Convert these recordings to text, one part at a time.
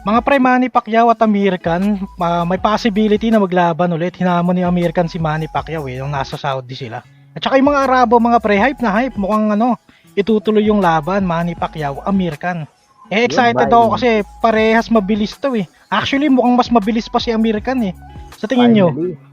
Mga pre, Manny Pacquiao at Amir Khan, may possibility na maglaban ulit. Hinamon ni Amir Khan si Manny Pacquiao nung nasa Saudi sila. At saka yung mga Arabo, mga pre, hype na hype. Mukhang itutuloy yung laban, Manny Pacquiao, Amir Khan. Excited ako kasi parehas mabilis to Actually, mukhang mas mabilis pa si Amir Khan Sa tingin nyo?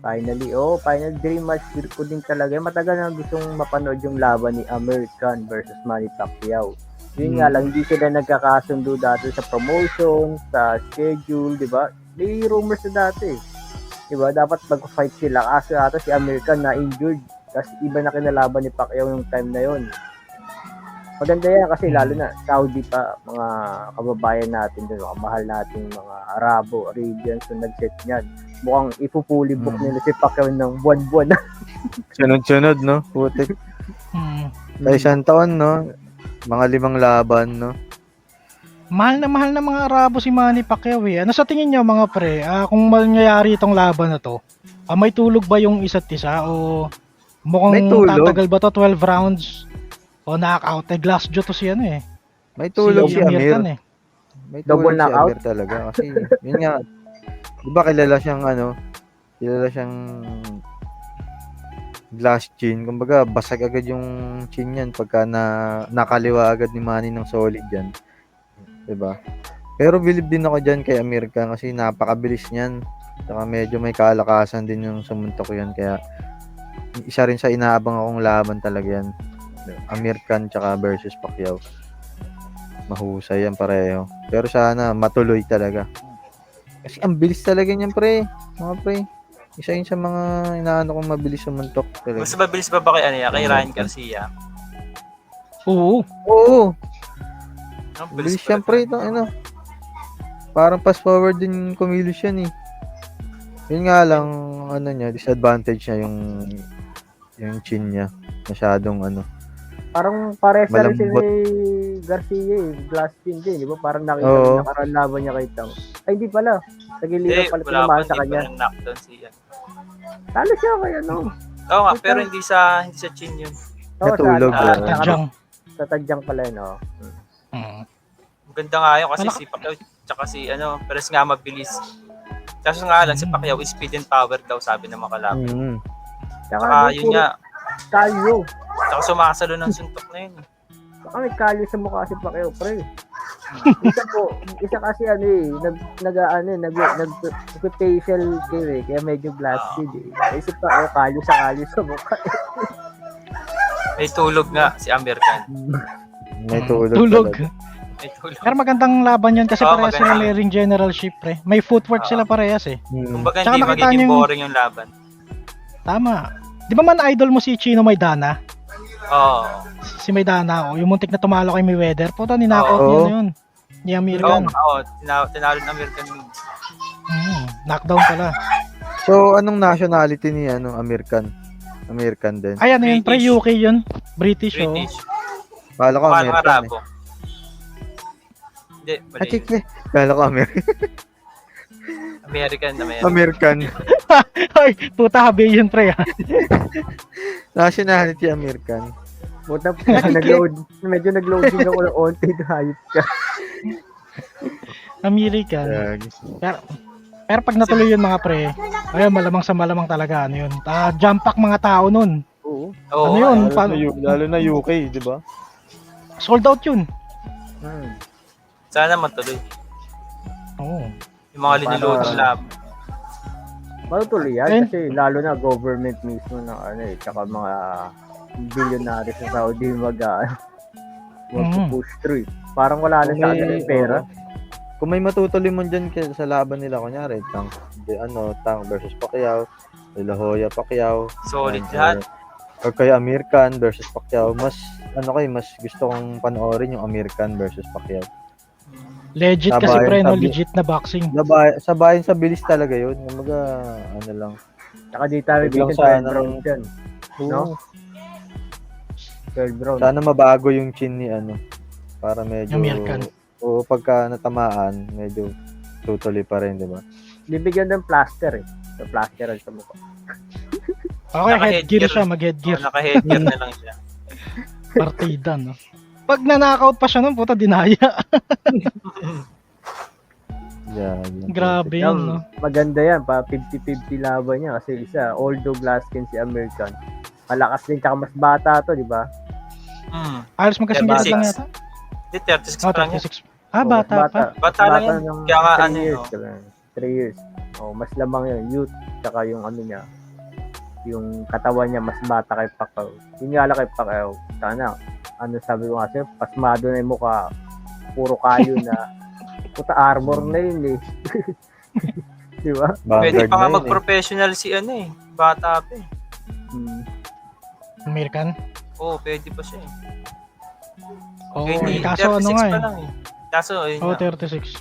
Finally, final dream match ko din talaga. Matagal na gustong mapanood yung laban ni Amir Khan versus Manny Pacquiao. Yun nga lang, hindi sila nagkakasundo dati sa promotion, sa schedule, di ba? May rumors na dati. Di ba? Dapat mag-fight sila. Kasi ata si Amir Khan na injured. Kasi iba na kinalaban ni Pacquiao yung time na yun. Maganda yan kasi lalo na Saudi pa, mga kababayan natin doon, mga mahal nating mga Arabo, Arabians yung nag-set niyan. Mukhang ipupuli-book nila si Pacquiao ng buwan-buwan. Sunod-sunod, no? Putik. Sa isang taon, no? Mga 5 laban, no? Mahal na mga Arabo si Manny Pacquiao Ano sa tingin nyo mga pre, kung mangyayari itong laban na to, may tulog ba yung isa't isa o mukhang tatagal ba to 12 rounds? O knockout, glass jaw to si May tulog si Amir. May double tulog knockout? si Amir talaga. Kasi, yun nga, di ba kilala siyang glass chin. Kumbaga, basag agad yung chin yan pagka nakaliwa agad ni Manny ng solid yan. Di ba? Pero believe din ako dyan kay Amir Khan kasi napakabilis niyan. Saka medyo may kalakasan din yung sumuntok yan. Kaya, isa rin sa inaabang akong laban talaga yan. Amir Khan tsaka versus Pacquiao. Mahusay yan pareho. Pero sana matuloy talaga. Kasi ang bilis talaga niyan, pre. Mga pre. Isa yun sa mga inaano kong mabilis sumuntok talaga. Mas mabilis ba kay kay Ryan Garcia? Oo. Bilis yan, pre. Parang fast forward din kumilos yan Yun nga lang, disadvantage niya yung chin niya. Masyadong Parang pares na rin si Garcia glass chin din, di ba? Parang nakita nakaraan laban niya kay Tang. Ay, hindi pala. Nagiliran pala tinamaan sa kanya. Hindi pa knockdown siya. Talo siya kay Oo nga, pero hindi sa chin yun. Natulog. Sa tadyang pala yun, Maganda nga yun kasi si Pacquiao tsaka si Perez nga mabilis. Kaso nga lang, si Pacquiao speed and power daw sabi ng mga kalaban. Tsaka yun nga. Kalyo. Tsaka sumakasalo ng suntok na yun. Baka may kalyo sa mukha si Pacquiao, pre. Isa kasi nag-facial care kaya medyo glassy Isip pa, kalyo sa mukha. May tulog nga si Amir Khan. May tulog. Pero magandang laban yan kasi parehas sila may ring generalship pre. May footwork sila parehas Kumbaga hindi magiging boring yung laban. Tama. Di ba man idol mo si Chino Maidana? Oo. Si Maidana yung muntik na tumalo kay Mayweather. Puta, ninakaut niya na yun. Ni Amir Khan. Tinalo ng Amir Khan yun. Knockdown pala. So, anong nationality ni Amir Khan? American din. Ay, yun pre, UK yun. British. Kala ko American Hindi, mali. Kala ko American. American. Ay, puta, habi yun pre. Nationality American. Puta, medyo nag-loading ako ng onti hayop ka. American. Pero pag natuloy yun mga pre, ayun, malamang sa malamang talaga, jump pack mga tao nun. Oo. Yun? Lalo na UK, di ba? Sold out yun. Sana matuloy. Oo. Yung mga linulod ng lab. Matutuloy yan kasi lalo na government mismo ng tsaka mga billionaires sa Saudi mag-push through. Parang wala na sa akin pera. Kung may matutuloy mo dyan sa laban nila, kunyari, Tang versus Pacquiao, De La Hoya Pacquiao, solid lahat. Or kaya Amir Khan versus Pacquiao, mas gusto kong panoorin yung Amir Khan versus Pacquiao. Legit kasi pre, legit na boxing. Sabayan sa bilis talaga yun. Kumaga, lang. Tsaka di tayo bitin 12 rounds yan. No? 12 rounds. Sana mabago yung chin ni para medyo Amir Khan. O pagka natamaan, medyo tutuloy pa rin, di ba? Bibigyan ng plaster So, plaster sa mukha. Okay, headgear siya, mag-headgear. Naka-headgear na lang siya. Partida, no? Pag na-knockout pa siya nun, puta, dinaya. Yan. Grabe yun, no? Maganda yan, pa 50-50 laban niya kasi isa, although Glaskin si American, malakas din tsaka mas bata to, di ba? Alas magkasing edad 36. lang yata. Di, 36 Oh, pa lang yan. 36. Ah, bata pa. Bata lang yan. ng Kaya nga 3 ano years. yun, 3 years. Oh, mas lamang yun, youth, tsaka yung ano niya, yung katawan niya mas bata kay Pacquiao. Yun nga lang kay Pacquiao, sana, ano sabi ko nga sa'yo, pasmado na yung mukha, puro kayo na, puta armor na yun eh. Di ba? Pwede Vanguard pa nga na yun, mag-professional si ano eh. Bata pa eh. American. Oo, pwede pa siya eh. Oo, Pwede, kaso ano 36 nga pa eh. lang eh. Kaso, ayun Oo, nga. 36.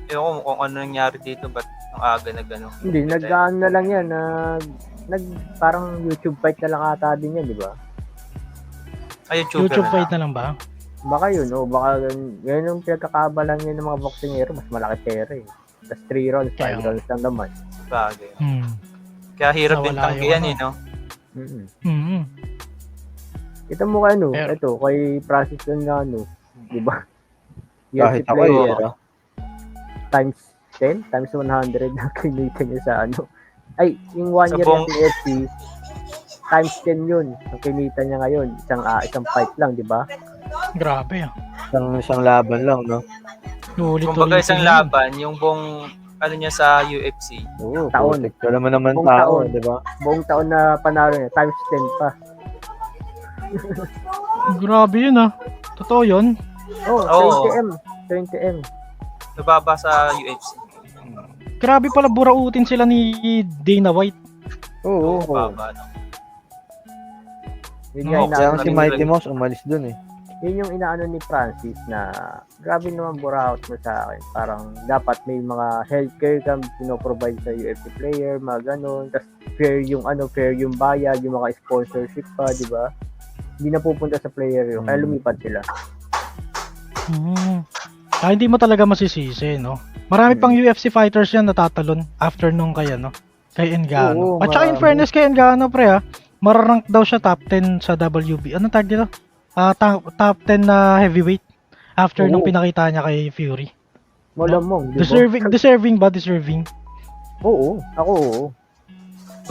Ewan ko kung ano nangyari dito, ba't ang aga na gano'n. Hindi, nag-ano na lang yan, parang YouTube fight na lang ata din yan, di ba? Ay, YouTuber YouTube na fight lang. na lang ba? Baka yun, baka yan yung pinagkakabalan yun ng mga boxingero, mas malaki pera eh. Tapos 3 rounds, 5 Kaya nga. rounds lang naman. Bagay. Hmm. Kaya hirap din Nawala tanggihan yung eh, no? Mm-hmm. Hmm. Ito mo kay ano, Pero- ito, kay Francis Ngannou, di ba? Kahit UFC ako player, eh. times 10, times 100 na kinita niya sa ano. Ay, yung 1 Sa year buong- ng UFC, times 10 yun. Ang kinita niya ngayon, isang fight lang, di ba? Grabe ah. Isang laban lang, no? Ulit-ulit. Kumbaga isang laban, yung buong ano niya sa UFC. Oo, Taon. putik. Wala mo naman Buong tao, taon. di ba? Buong taon na panalo niya, times 10 pa. Grabe yun ah. Totoo yun. Oh, Oo. 20M. 20M. Nababa sa UFC. Grabe pala burautin sila ni Dana White. Oo. Nababa, no? Yun nga, Oo, Kaya inaano nga si ni- Mighty Mouse umalis dun eh. yun yung inaano ni Francis na grabe naman buraot mo sa akin. Parang dapat may mga healthcare kang pinoprovide sa UFC player, mga ganun. Tapos fair yung bayad, yung mga sponsorship pa, di ba? Hindi na pupunta sa player yun. Kaya lumipat sila. Hmm. Hindi mo talaga masisisi, no? Marami pang UFC fighters yan natatalon after nung kay ano, kay Ngannou. Oo, At saka in marami. fairness kay Ngannou, pre, mararank daw siya top 10 sa WB. Ano tag dito? Top 10 na heavyweight after nung Oo. pinakita niya kay Fury. Malamang, di ba? Deserving ba? Deserving. Oo, ako oo.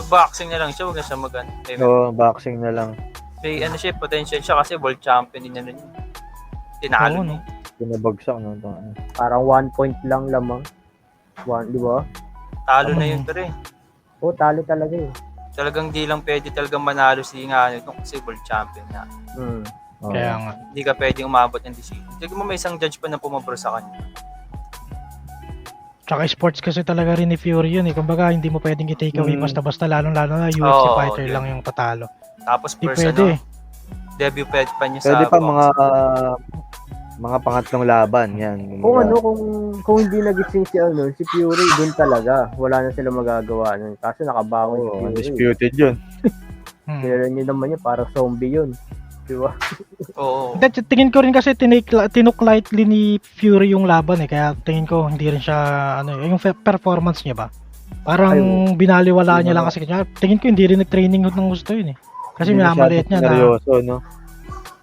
Boxing na lang siya, huwag na siya mag-ano. So, boxing na lang. May ano siya, potential siya kasi world champion din ano yun. Tinalo Oo, no? niya. Pinabagsak, no? Parang 1 point lang lamang. Di ba? Talo na yun, pero eh. Oo, talo talaga eh. Talagang di lang pwede talagang manalo si Ngannou kasi world champion na. Hmm. Oo. Kaya nga. Hindi ka pwedeng umabot ng decision. Hindi mo may isang judge pa na pumabor sa kanya. Tsaka sports kasi talaga rin ni Fury yun eh. Kumbaga hindi mo pwedeng i-take away basta-basta lalong-lalo na UFC Oo, fighter yun. lang yung tatalo. Tapos Hindi first pwede. debut pa niya Pwede sa pa boxing. mga pangatlong laban, yan. Kung ano, kung hindi nagising si Fury, dun talaga. Wala na sila magagawa nun. Kaso nakabangon si Oo, Fury. undisputed yun. Pero nyo naman yun, parang zombie yun. Di ba? Oo. Hindi, tingin ko rin kasi tinuk lightly ni Fury yung laban eh. Kaya tingin ko hindi rin siya, ano, yung performance niya ba? Parang binaliwala niya lang kasi kanya. Tingin ko hindi rin nag-training ng gusto yun eh. Kasi Hindi minamaliit niya na. seryoso, no?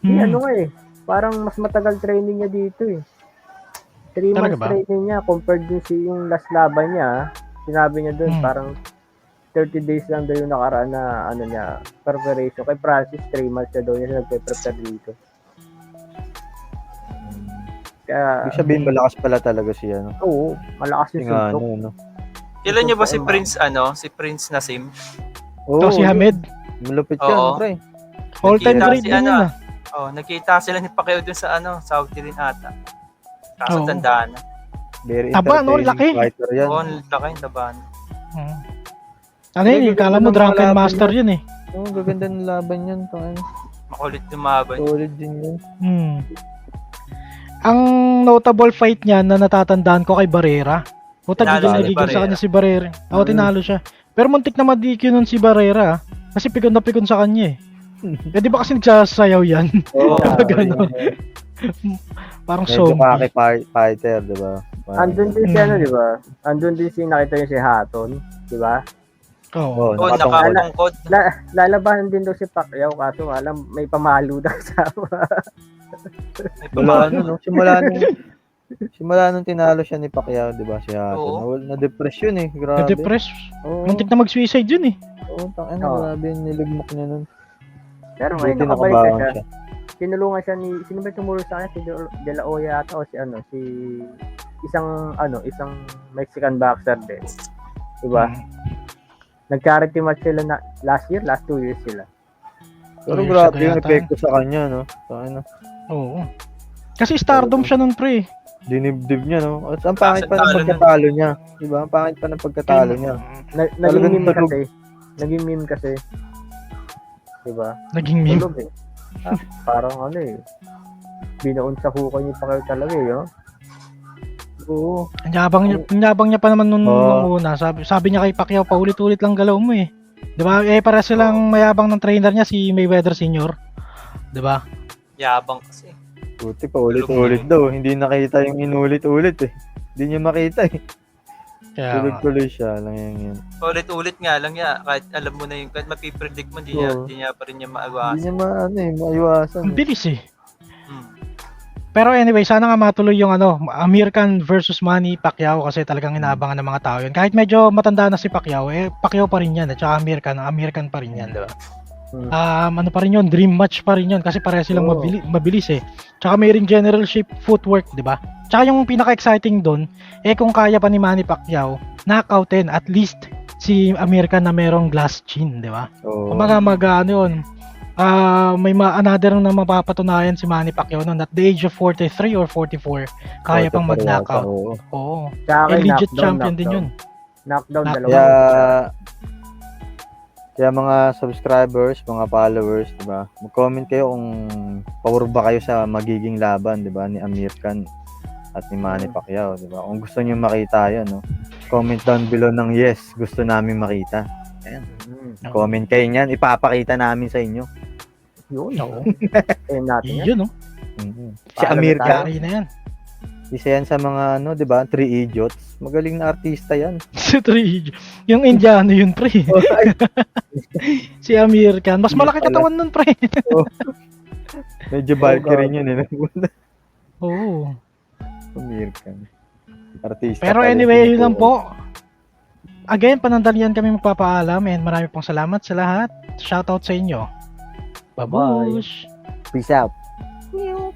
Ano nga eh. Parang mas matagal training niya dito eh. 3 Talaga months ba? training niya compared dun yung last laban niya. Sinabi niya dun, parang 30 days lang daw yung nakaraan na ano niya, preparation. Kay Francis, 3 months na daw niya nagpe-prepare dito. Kaya, Ibig sabihin, malakas pala talaga siya, no? oo, malakas yung Yung suntok. ano, no? Kailan niyo ba si Prince si Prince Nasim? Ito si Hamed. Malupit yan, Oo. pre. All-time Nakita great si din ano, yun ah. Oh, nagkita sila ni Pacquiao dun sa Saudi rin ata. Kaso Oo. tandaan na. Very Taba, no? entertaining Laki. fighter yan. Oo, laki yung taban. Ano yun, kala mo drunken master yun eh. Oo, gaganda ng laban yan. Ano, Makulit lumaban. solid din yun. Ang notable fight niya na natatandaan ko kay Barrera. Puta, Tinalo gigil na si gigil sa Barrera. kanya si Barrera. Oo, tinalo siya. Pero muntik na ma-DQ nun si Barrera. Kasi pikon na pikon sa kanya eh. Eh di ba kasi nagsasayaw yan? Oo, Ganun. Parang medyo zombie. fighter, di ba? Andun din si ano, di ba? Andun din si nakita niyo si Hatton, di ba? Oo. Oo, nakatungkod. Lalabanan din daw si Pacquiao kaso alam may pamalo daw sa Wala, ano, no? Simula nung Simula nung tinalo siya ni Pacquiao, di ba, si Hatton, Oo. na-depress yun eh, grabe. Na-depress. Oo, Muntik na mag-suicide yun eh. tangina, Oo. grabe yung nilugmok niya nun. Pero ngayon Buti nakabalik na nakabaon siya. siya. Tinulungan siya ni, sino ba tumulong sa kanya? Si De La Hoya ata o si isang Mexican boxer din. Diba? Nag-charity match sila na last 2 years sila. Pero Years grabe ago yung yata. epekto sa kanya, no? Tangina, Oo. Kasi stardom siya nun, pre. dinibdib niya, no? At ang pangit pa ng Talo na. pagkatalo niya. Di ba? Ang pangit pa ng pagkatalo niya. Naging Talagang meme tulog. kasi. Naging meme kasi. Diba? Naging meme. Tulog eh. Parang ano eh. Binaon sa hukay niya pa kayo talaga eh. Oh. Oo. Ang yabang niya pa naman nung Oo. una. Sabi niya kay Pacquiao, paulit-ulit lang galaw mo eh. 'Di ba? Eh para silang mayabang ng trainer niya si Mayweather Sr. 'Di ba? Yabang kasi. Buti pa ulit-ulit daw. Hindi nakita yung inulit-ulit eh. Hindi niya makita eh. Kaya Tuloy-tuloy siya lang yan. Ulit-ulit nga lang ya. Kahit alam mo na yung, kahit mapipredict mo, hindi Oo. niya pa rin niya Hindi maagawas. niya maiwasan. ang bilis eh. Hmm. Pero anyway, sana nga matuloy yung Amir Khan versus Manny Pacquiao kasi talagang inaabangan ng mga tao yun. Kahit medyo matanda na si Pacquiao, Pacquiao pa rin yan. At saka Amir Khan pa rin yan, di ba? Ano pa rin yun, dream match pa rin yun kasi pareha silang Oo. mabilis eh. Tsaka may ring general shape footwork, di ba? Tsaka yung pinaka-exciting doon, kung kaya pa ni Manny Pacquiao, knockoutin at least si Amir Khan na merong glass chin, di ba? Oo. Kumaga yun, may another na mapapatunayan si Manny Pacquiao noon at the age of 43 or 44, kaya pang mag-knockout. Oo. Oo. Sa akin, Legit knockdown, champion din yun. Knockdown Knock- dalawa. Kaya mga subscribers, mga followers, 'di ba? Mag-comment kayo kung pabor ba kayo sa magiging laban, 'di ba, ni Amir Khan at ni Manny Pacquiao, 'di ba? Kung gusto niyo makita 'yon, no. Comment down below ng yes, gusto namin makita. Comment kayo niyan, ipapakita namin sa inyo. Yun, Oo. Ayun natin yan. Yun, no? Si Amir tayo. Khan, Kaya na yan. isa yan sa mga 'di ba, 3 idiots. Magaling na artista 'yan. Si Trey, yung Indiano yun, pre. Si Amir Khan. Mas malaki katawan nun, pre. Medyo bulky rin yun eh. Oo. Amir Khan. Artista. Pero pala anyway, yung yun lang po. Again, panandalian kami magpapaalam and marami pong salamat sa lahat. Shoutout sa inyo. Bye-bye. Babush! Peace out. Meow.